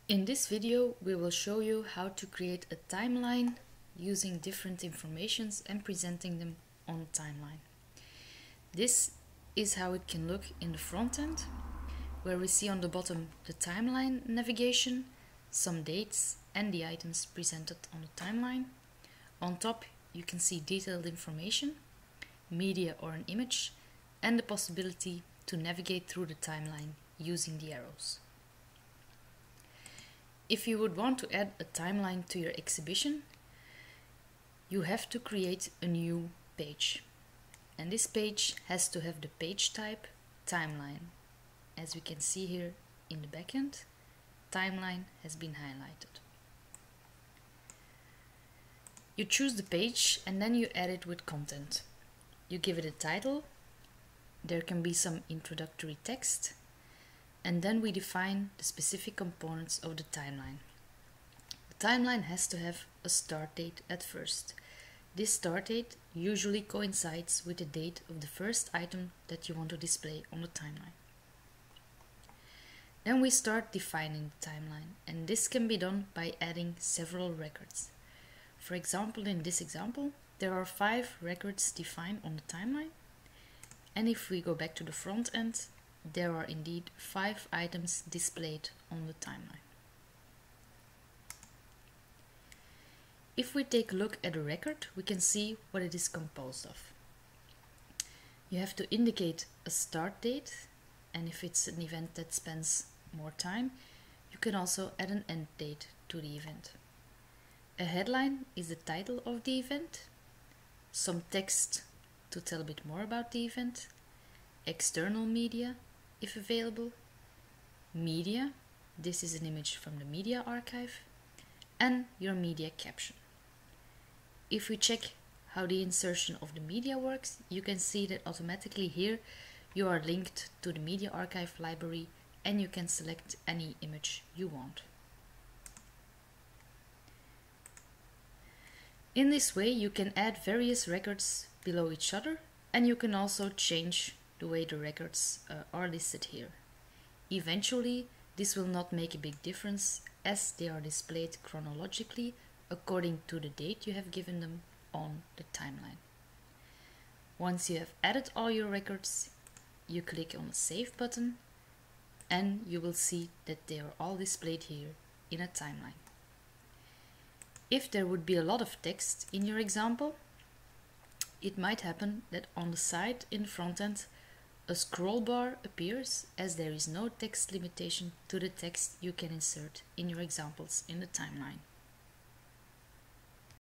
In this video, we will show you how to create a timeline using different informations and presenting them on a timeline. This is how it can look in the front end, where we see on the bottom the timeline navigation, some dates and the items presented on the timeline. On top, you can see detailed information, media or an image, and the possibility to navigate through the timeline using the arrows. If you would want to add a timeline to your exhibition, you have to create a new page. And this page has to have the page type timeline. As we can see here in the backend, timeline has been highlighted. You choose the page and then you add it with content. You give it a title, there can be some introductory text, and then we define the specific components of the timeline. The timeline has to have a start date at first. This start date usually coincides with the date of the first item that you want to display on the timeline. Then we start defining the timeline, and this can be done by adding several records. For example, in this example, there are 5 records defined on the timeline, and if we go back to the front end, there are indeed 5 items displayed on the timeline. If we take a look at a record, we can see what it is composed of. You have to indicate a start date, and if it's an event that spends more time, you can also add an end date to the event. A headline is the title of the event, some text to tell a bit more about the event, external media, if available, media, this is an image from the media archive, and your media caption. If we check how the insertion of the media works, you can see that automatically here you are linked to the media archive library and you can select any image you want. In this way you can add various records below each other, and you can also change the way the records are listed here. Eventually, this will not make a big difference as they are displayed chronologically according to the date you have given them on the timeline. Once you have added all your records, you click on the Save button and you will see that they are all displayed here in a timeline. If there would be a lot of text in your example, it might happen that on the side in the front end, a scroll bar appears as there is no text limitation to the text you can insert in your examples in the timeline.